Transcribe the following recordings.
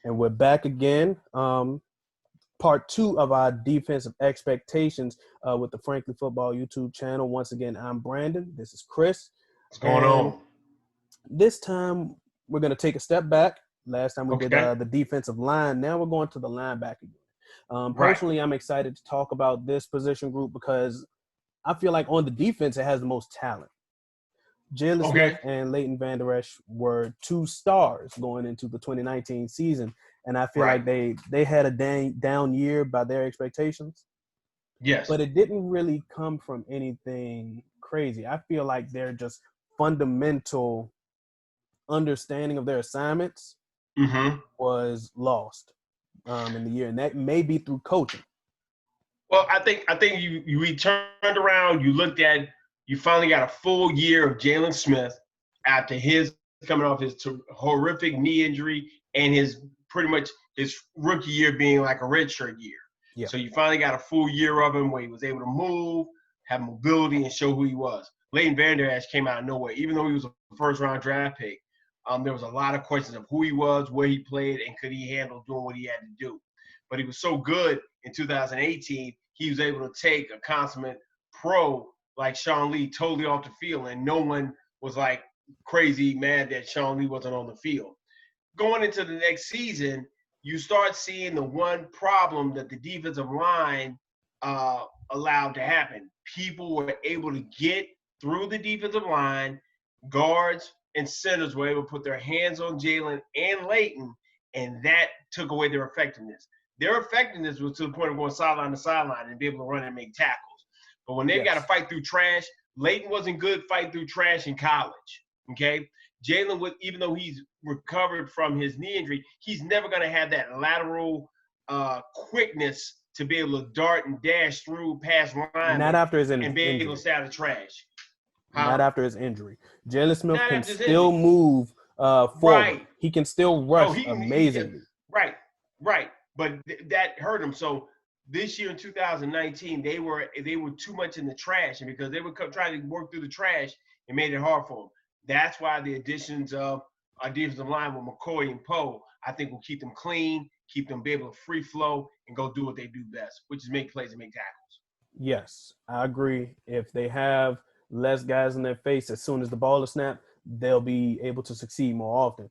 And we're back again. Part two of our defensive expectations with the Frankly Football YouTube channel. Once again, I'm Brandon. This is Chris. What's going And on? this time, we're going to take a step back. Last time we did Okay. the defensive line. Now we're going to the linebacker unit. Right. Personally, I'm excited to talk about this position group because I feel like on the defense, it has the most talent. Jalen Smith Okay. and Leighton Vander Esch were two stars going into the 2019 season, and I feel Right. like they had a down year by their expectations, Yes. but it didn't really come from anything crazy. I feel like they're just fundamental understanding of their assignments Mm-hmm. was lost in the year, and that may be through coaching. Well, I think you returned around. You finally got a full year of Jalen Smith after his coming off his horrific knee injury and his pretty much his rookie year being like a redshirt year. Yeah. So you finally got a full year of him where he was able to move, have mobility, and show who he was. Leighton Vander Esch came out of nowhere, even though he was a first-round draft pick. There was a lot of questions of who he was, where he played, and could he handle doing what he had to do. But he was so good in 2018, he was able to take a consummate pro like Sean Lee totally off the field, and no one was like crazy mad that Sean Lee wasn't on the field. Going into the next season, you start seeing the one problem that the defensive line allowed to happen. People were able to get through the defensive line, guards and centers were able to put their hands on Jalen and Leighton, and that took away their effectiveness. Their effectiveness was to the point of going sideline to sideline and be able to run and make tackles. But when they've got to fight through trash, Leighton wasn't good fighting through trash in college. Okay? Jalen, even though he's recovered from his knee injury, he's never going to have that lateral quickness to be able to dart and dash through past linemen Not after his and be injury. able to stay out of trash. Not after his injury. Jalen Smith Not can after his still injury. move forward. Right. He can still rush amazingly. Right. But that hurt him. So this year in 2019, they were too much in the trash, and because they were trying to work through the trash, it made it hard for them. That's why the additions of our defensive line with McCoy and Poe, I think, will keep them clean, keep them be able to free flow and go do what they do best, which is make plays and make tackles. Yes, I agree. If they have less guys in their face as soon as the ball is snapped, they'll be able to succeed more often.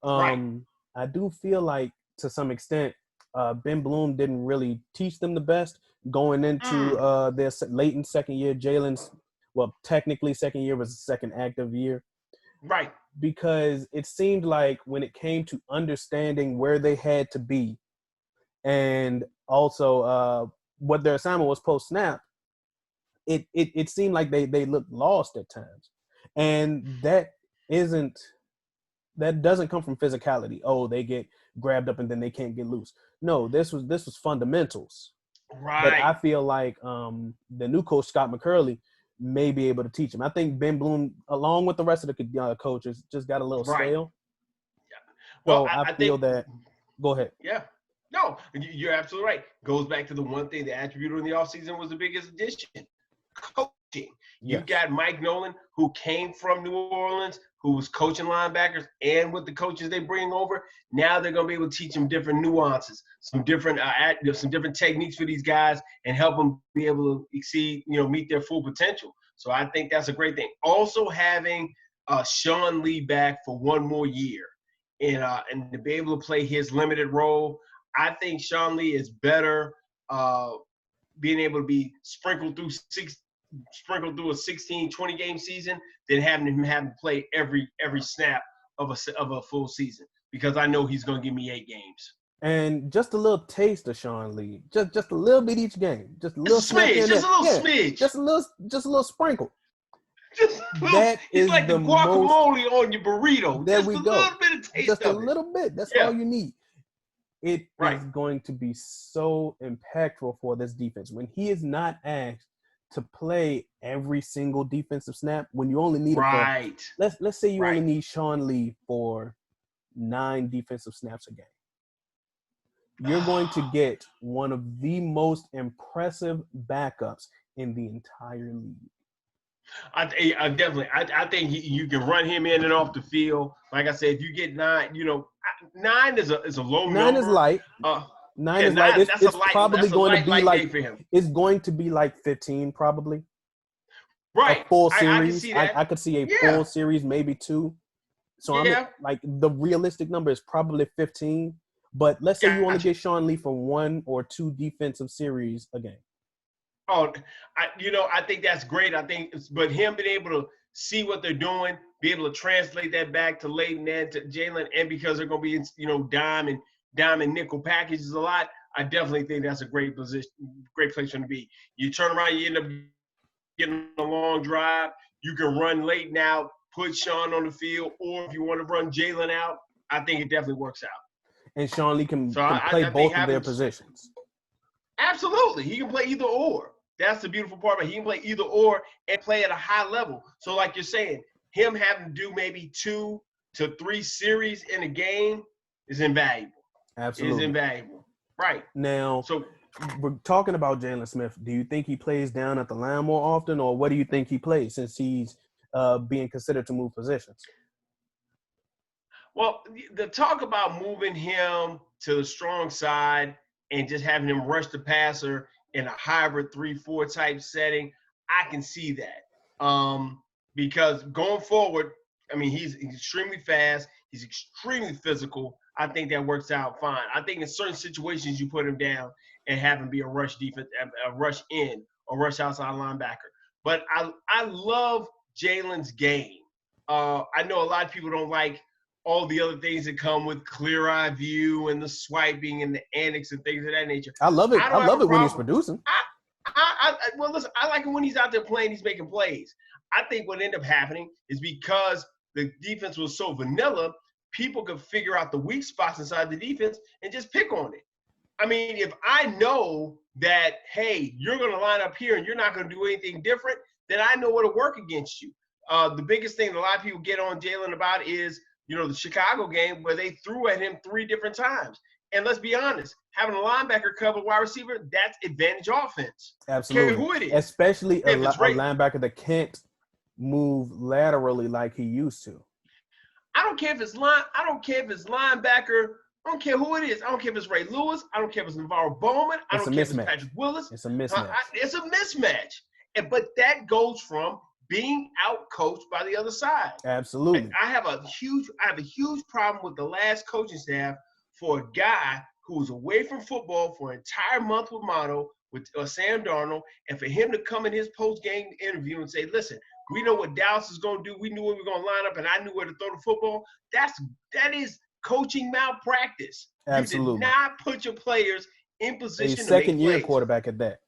Right. I do feel like to some extent, Ben Bloom didn't really teach them the best going into their Leighton second year. Jalen's, well, technically second year was the second active year. Right. Because it seemed like when it came to understanding where they had to be and also what their assignment was post-snap, it seemed like they looked lost at times. And that doesn't come from physicality. Oh, they get grabbed up and then they can't get loose. No, this was fundamentals. Right. That I feel like the new coach, Scott McCurley, may be able to teach him. I think Ben Bloom, along with the rest of the coaches, just got a little stale. Yeah. Well, so I feel that – go ahead. Yeah. No, you're absolutely right. Goes back to the one thing, the attribute in the offseason was the biggest addition, coaching. You got Mike Nolan, who came from New Orleans, who was coaching linebackers, and with the coaches they bring over, now they're going to be able to teach them different nuances, some different techniques for these guys, and help them be able to exceed, meet their full potential. So I think that's a great thing. Also having Sean Lee back for one more year, and to be able to play his limited role, I think Sean Lee is better being able to be sprinkled through a 16, 20 game season than having to play every snap of a full season, because I know he's going to give me 8 games. And just a little taste of Sean Lee, just a little bit each game, just a little smidge, smidge, just a little sprinkle. That is like the guacamole on your burrito. There just we a go. Little bit of taste just of a little bit. That's all you need. It is going to be so impactful for this defense when he is not asked to play every single defensive snap. When you only need him for, let's say you only need Sean Lee for 9 defensive snaps a game. You're going to get one of the most impressive backups in the entire league. I definitely. I think you can run him in and off the field. Like I said, if you get 9, 9 is a low 9 is number. light. Uh, 9 yeah, is light. 9. It's probably That's a going to light be light day like for him. it's going to be like 15 probably. A Right. full I can series. see I that. could see a Yeah. full series, maybe 2. So I'm Yeah. like the realistic number is probably 15. But let's say you only Gotcha. get Sean Lee for 1 or 2 defensive series a game. Oh, I think that's great. But him being able to see what they're doing, be able to translate that back to Leighton and to Jalen, and because they're going to be, dime and nickel packages a lot, I definitely think that's a great position, great place for him to be. You turn around, you end up getting a long drive. You can run Leighton out, put Sean on the field, or if you want to run Jalen out, I think it definitely works out. And Sean Lee can So play I think both of their having positions. absolutely he can play either or. That's the beautiful part. But he can play either or and play at a high level. So like you're saying, him having to do maybe 2 to 3 series in a game is invaluable. Is Absolutely. invaluable. Right. Now, So we're talking about Jalen Smith. Do you think he plays down at the line more often, or what do you think he plays since he's being considered to move positions? well, the talk about moving him to the strong side and just having him rush the passer in a hybrid 3-4 type setting, I can see that. Because going forward, I mean, he's extremely fast. He's extremely physical. I think that works out fine. I think in certain situations you put him down and have him be a rush defense, a rush in, or rush outside linebacker. But I love Jalen's game. I know a lot of people don't like all the other things that come with clear eye view and the swiping and the antics and things of that nature. I love it. I I don't have love a it when he's problem. producing. Well, listen, I like it when he's out there playing, he's making plays. I think what ended up happening is because the defense was so vanilla, people could figure out the weak spots inside the defense and just pick on it. I mean, if I know that, hey, you're going to line up here and you're not going to do anything different, then I know what to work against you. The biggest thing that a lot of people get on Jalen about is, the Chicago game where they threw at him 3 different times. And let's be honest, having a linebacker cover wide receiver, that's advantage offense. Absolutely. Care who it is. Especially a right. linebacker that can't move laterally like he used to. I don't care if it's linebacker. I don't care who it is. I don't care if it's Ray Lewis. I don't care if it's Navarro Bowman. I don't care if it's Patrick Willis. It's a mismatch. It's a mismatch. But that goes from being out-coached by the other side. Absolutely. I have a huge problem with the last coaching staff for a guy who was away from football for an entire month with Mono, with Sam Darnold, and for him to come in his post-game interview and say, listen, we know what Dallas is going to do. We knew where we were going to line up, and I knew where to throw the football. That is coaching malpractice. Absolutely. You did not put your players in position to make plays. A second-year quarterback at that.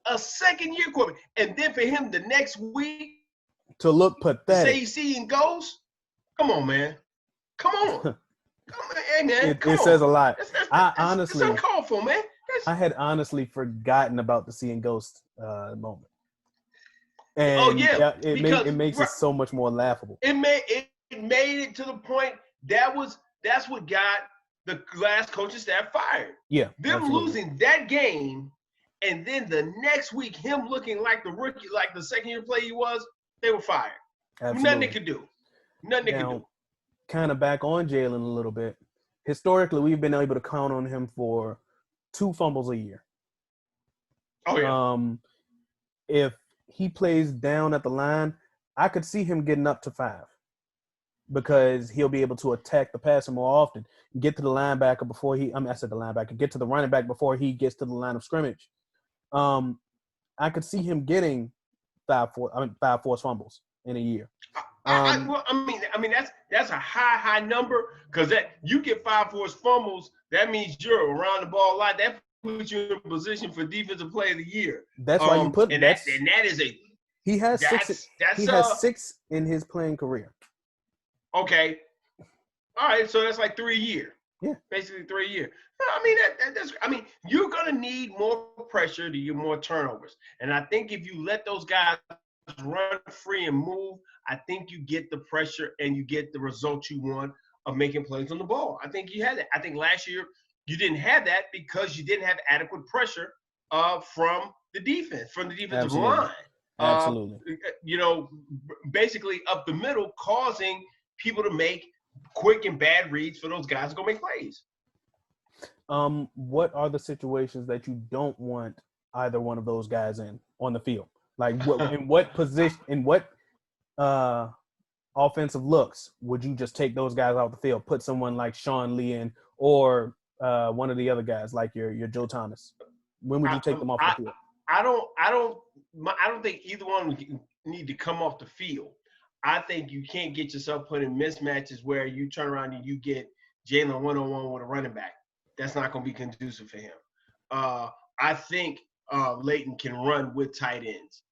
A second-year quarterback. And then for him the next week to look pathetic. Say he's seeing ghosts? Come on, man. Come on. Hey, man. It says a lot. It's uncalled for, man. I had honestly forgotten about the seeing ghosts moment. And it makes it so much more laughable. It made it to the point that's what got the last coaching staff fired. Yeah. Them losing that game, and then the next week him looking like the rookie, like the second year player he was, they were fired. Absolutely. Nothing they could do. Nothing they could do. Kind of back on Jalen a little bit. Historically, we've been able to count on him for 2 fumbles a year. Oh, yeah. If he plays down at the line, I could see him getting up to 5 because he'll be able to attack the passer more often, get to the linebacker before get to the running back before he gets to the line of scrimmage. I could see him getting 5 forced fumbles in a year. I mean that's a high number because that you get 5 forced fumbles. That means you're around the ball a lot. That puts you in position for defensive player of the year. That's why you put that is a. He has 6. He has 6 in his playing career. Okay. All right, so that's like 3 a year. Yeah, basically 3 a year. I mean that's. I mean you're gonna need more pressure to get more turnovers, and I think if you let those guys run free and move, I think you get the pressure and you get the result you want of making plays on the ball. I think you had that. I think last year you didn't have that because you didn't have adequate pressure from the defense, from the defensive line. Absolutely. Basically up the middle, causing people to make quick and bad reads for those guys to go make plays. What are the situations that you don't want either one of those guys in on the field? Like, in what position, in what offensive looks would you just take those guys out the field, put someone like Sean Lee in, or one of the other guys like your Joe Thomas? When would you take them off the field? I don't think either one need to come off the field. I think you can't get yourself put in mismatches where you turn around and you get Jalen one-on-one with a running back. That's not going to be conducive for him. I think Leighton can run with tight ends.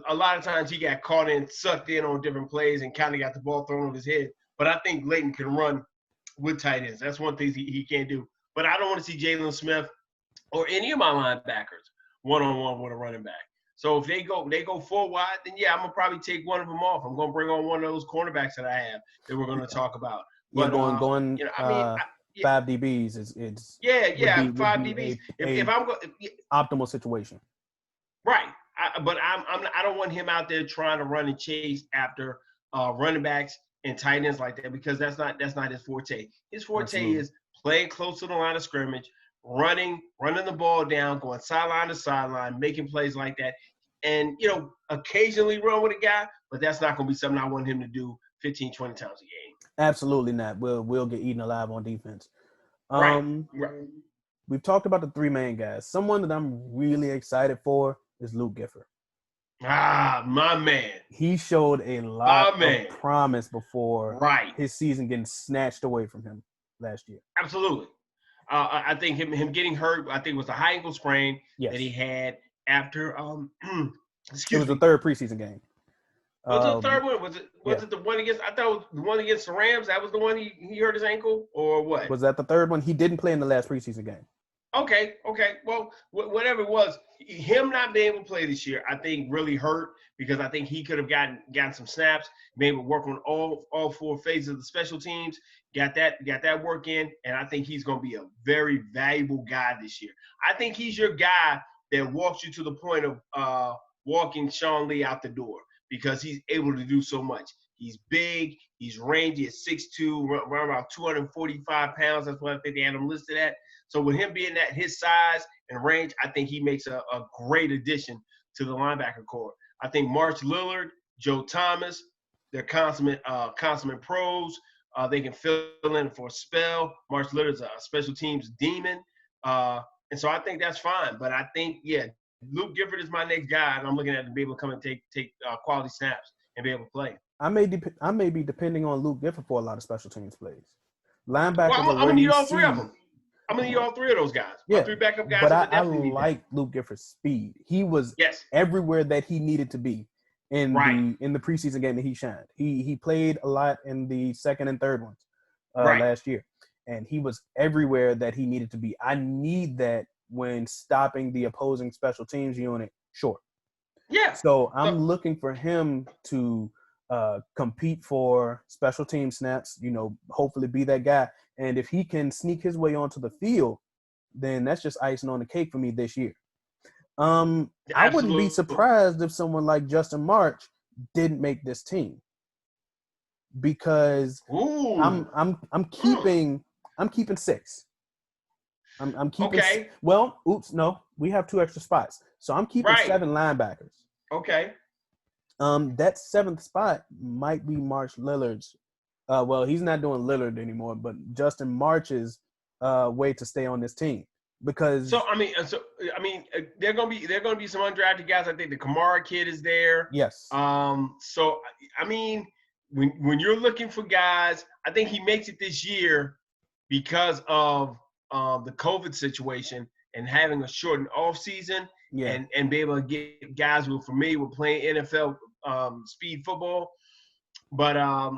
A lot of times he got caught in, sucked in on different plays and kind of got the ball thrown over his head. But I think Leighton can run with tight ends. That's one thing he can't do. But I don't want to see Jalen Smith or any of my linebackers one-on-one with a running back. So if they go 4 wide, then yeah, I'm gonna probably take one of them off. I'm gonna bring on one of those cornerbacks that I have that we're gonna talk about. But going 5 DBs is five DBs. If I'm going optimal situation, right? I don't want him out there trying to run and chase after running backs and tight ends like that, because that's not his forte. His forte Absolutely. is playing close to the line of scrimmage, running the ball down, going sideline to sideline, making plays like that. And, occasionally run with a guy, but that's not going to be something I want him to do 15, 20 times a game. Absolutely not. We'll get eaten alive on defense. Right. We've talked about the 3-man guys. Someone that I'm really excited for is Luke Gifford. My man. He showed a lot of promise before his season getting snatched away from him last year. Absolutely. I think him getting hurt, I think it was a high ankle sprain that he had after it was the third preseason game. Was it the third one? Was it the one against? I thought it was the one against the Rams. That was the one he hurt his ankle, or what? Was that the third one? He didn't play in the last preseason game. Okay. Well, whatever it was, him not being able to play this year, I think really hurt, because I think he could have gotten some snaps, maybe work on all 4 phases of the special teams, got that work in, and I think he's going to be a very valuable guy this year. I think he's your guy that walks you to the point of walking Sean Lee out the door, because he's able to do so much. He's big, he's rangy at 6'2", around about 245 pounds. That's what I think they had him listed at. So with him being at his size and range, I think he makes a great addition to the linebacker core. I think March Lillard, Joe Thomas, they're consummate pros. They can fill in for a spell. March Lillard's a special teams demon. And so I think that's fine. But I think, Luke Gifford is my next guy, and I'm looking at him to be able to come and take quality snaps and be able to play. I may be depending on Luke Gifford for a lot of special teams plays. Linebackers I'm gonna need all 3 of them. I'm gonna need all 3 of those guys. My 3 backup guys. But I like Luke Gifford's speed. He was everywhere that he needed to be in the preseason game that he shined. He played a lot in the second and third ones last year, and he was everywhere that he needed to be. I need that when stopping the opposing special teams unit short. Yeah. So I'm looking for him to compete for special team snaps, hopefully be that guy. And if he can sneak his way onto the field, then that's just icing on the cake for me this year. I wouldn't be surprised if someone like Justin March didn't make this team, because I'm keeping 6. I'm keeping. Okay. Well, no, we have 2 extra spots, so I'm keeping 7 linebackers. Okay. That 7th spot might be March Lillard's. Well, he's not doing Lillard anymore, but Justin March's way to stay on this team, because. So I mean, they're gonna be some undrafted guys. I think the Kamara kid is there. Yes. So I mean, when you're looking for guys, I think he makes it this year because of the COVID situation and having a shortened off season, and be able to get guys who are familiar with playing NFL speed football. But I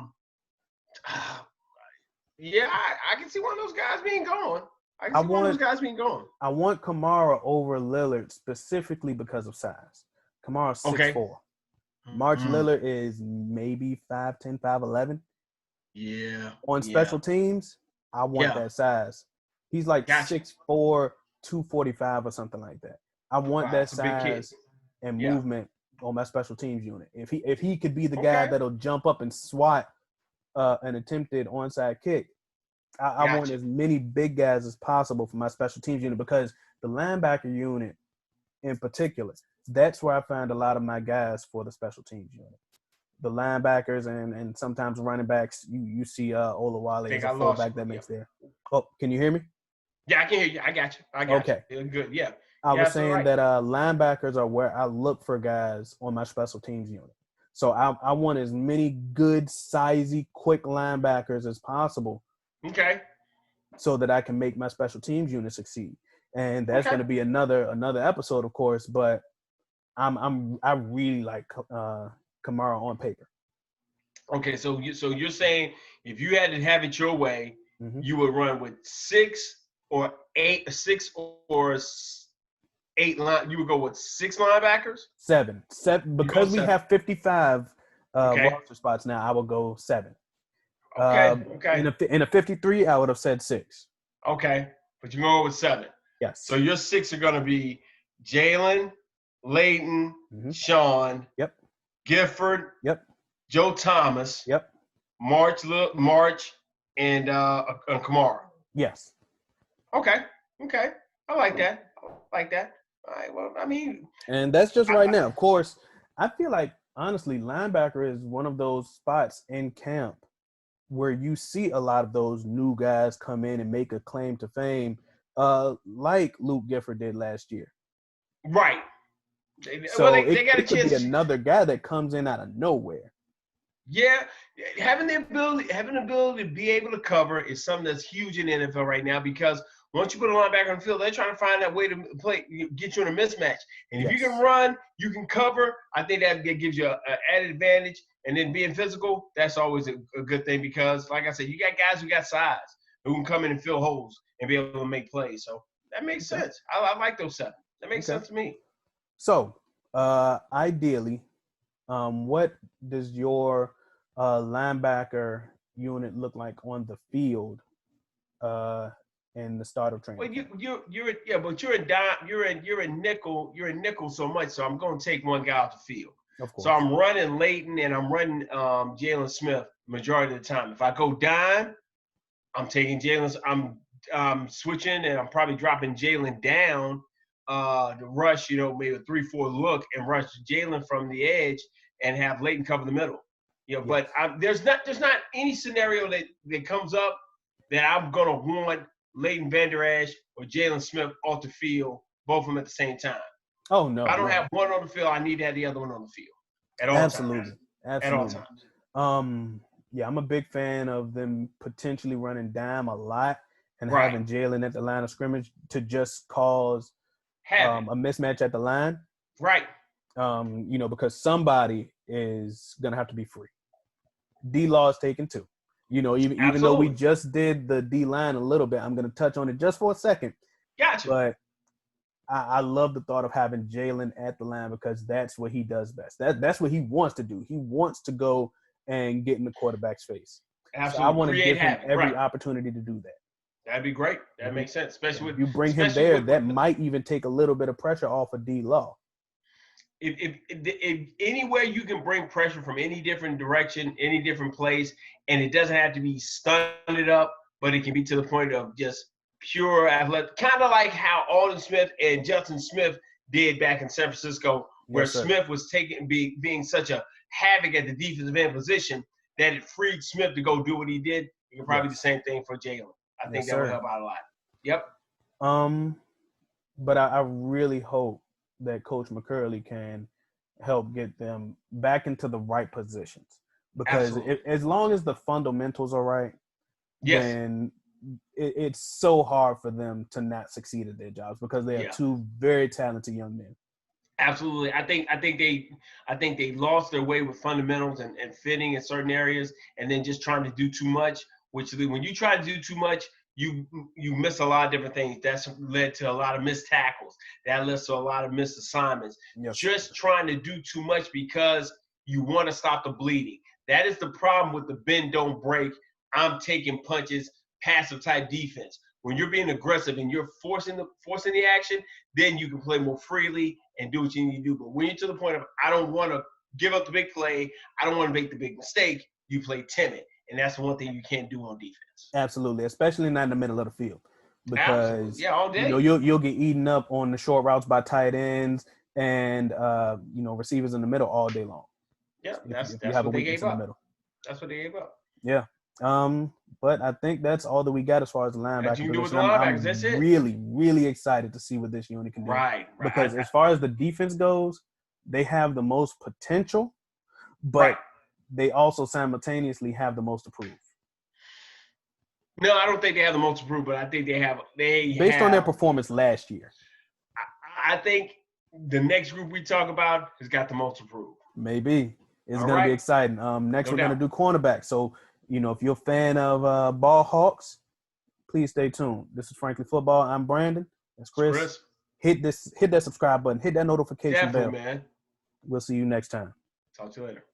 can see one of those guys being gone. I want Kamara over Lillard specifically because of size. Kamara's 6'4". March Lillard is maybe 5'10", 5'11". Yeah. On special teams, I want that size. He's like 6'4", 245 or something like that. I want that size and movement on my special teams unit. If he could be the guy Okay. that'll jump up and swat an attempted onside kick, I want Gotcha. as many big guys as possible for my special teams unit, because the linebacker unit in particular, that's where I find a lot of my guys for the special teams unit. The linebackers and sometimes running backs, you see I Olawale think as a I lost fullback you. that Yeah. makes there. Oh, can you hear me? Yeah, I can hear you. I got you. I got you. Okay. You're good. Yeah. I Yeah, was that's all saying right. that linebackers are where I look for guys on my special teams unit. So I want as many good, sizey, quick linebackers as possible Okay. so that I can make my special teams unit succeed. And that's Okay. going to be another episode, of course. But I really like Kamara on paper. Okay. So you're saying if you had to have it your way, Mm-hmm. you would run with six or eight line. You would go with 6 linebackers. Seven You go because we 7. have 55 Okay. roster spots now. I will go 7. Okay. In Okay. a 53, I would have said 6. Okay. But you're going with 7. So Yes. your 6 are going to be Jalen, Layton, Mm-hmm. Sean, Yep. Gifford, Yep. Joe Thomas, Yep. March, and Kamara. Yes. Okay. Okay. I like that. I like that. All right. Well, I mean, And that's just right now. Of course, I feel like, honestly, linebacker is one of those spots in camp where you see a lot of those new guys come in and make a claim to fame, like Luke Gifford did last year. right. Well, So they got a it could be chance. another guy that comes in out of nowhere. Yeah, having the ability to be able to cover is something that's huge in the NFL right now, because once you put a linebacker on the field, they're trying to find that way to play, get you in a mismatch. And if you can run, you can cover. I think that gives you an added advantage. And then being physical, that's always a good thing, because, like I said, you got guys who got size who can come in and fill holes and be able to make plays. So that makes sense. I like those 7. That makes sense to me. So, ideally, what does your linebacker unit look like on the field in the start of training? Well, but you're in nickel so much. So I'm going to take one guy off the field. Of course. So I'm running Layton and I'm running Jalen Smith majority of the time. If I go dime, I'm taking Jalen. I'm switching and I'm probably dropping Jalen down to rush, maybe a 3-4 look and rush Jalen from the edge and have Layton cover the middle. Yes. But there's not any scenario that comes up that I'm gonna want Leighton Vander Esch or Jalen Smith off the field, both of them at the same time. Oh no! If I don't have one on the field, I need to have the other one on the field at all times. At all times. Yeah, I'm a big fan of them potentially running dime a lot and having Jalen at the line of scrimmage to just cause a mismatch at the line. Right. Because somebody is gonna have to be free. D-Law is taken too. Even though we just did the D-line a little bit, I'm gonna touch on it just for a second. Gotcha. But I love the thought of having Jalen at the line, because that's what he does best. That's what he wants to do. He wants to go and get in the quarterback's face. Absolutely. So I want to give him every opportunity to do that. That'd be great. That makes sense, especially with you bring him there. That might even take a little bit of pressure off of D-Law. If anywhere you can bring pressure from any different direction, any different place, and it doesn't have to be stunted up, but it can be to the point of just pure athletic, kind of like how Alden Smith and Justin Smith did back in San Francisco, where Smith was being such a havoc at the defensive end position that it freed Smith to go do what he did. You can probably do the same thing for Jalen. I think that would help out a lot. Yep. But I really hope that Coach McCurley can help get them back into the right positions, because as long as the fundamentals are right, then it's so hard for them to not succeed at their jobs, because they are two very talented young men. Absolutely. I think they lost their way with fundamentals and fitting in certain areas, and then just trying to do too much, which when you try to do too much, you miss a lot of different things. That's led to a lot of missed tackles. That leads to a lot of missed assignments. Just trying to do too much because you want to stop the bleeding. That is the problem with the bend, don't break, I'm taking punches, passive type defense. When you're being aggressive and you're forcing the action, then you can play more freely and do what you need to do. But when you're to the point of, I don't want to give up the big play, I don't want to make the big mistake, you play timid. And that's the one thing you can't do on defense. Absolutely, especially not in the middle of the field. Because all day. You'll get eaten up on the short routes by tight ends and receivers in the middle all day long. Yeah, if you have a weakness in the middle. That's what they gave up. Yeah. But I think that's all that we got as far as the linebackers. You do with the linebackers. That's it. Really, really excited to see what this unit can do. Right. Because as far as the defense goes, they have the most potential, but they also simultaneously have the most to prove. No, I don't think they have the most to prove, but I think they have. Based on their performance last year. I think the next group we talk about has got the most to prove. Maybe. It's going to be exciting. Next, we're going to do cornerback. So, if you're a fan of Ball Hawks, please stay tuned. This is Frankly Football. I'm Brandon. That's Chris. Hit that subscribe button. Hit that notification bell. Man. We'll see you next time. Talk to you later.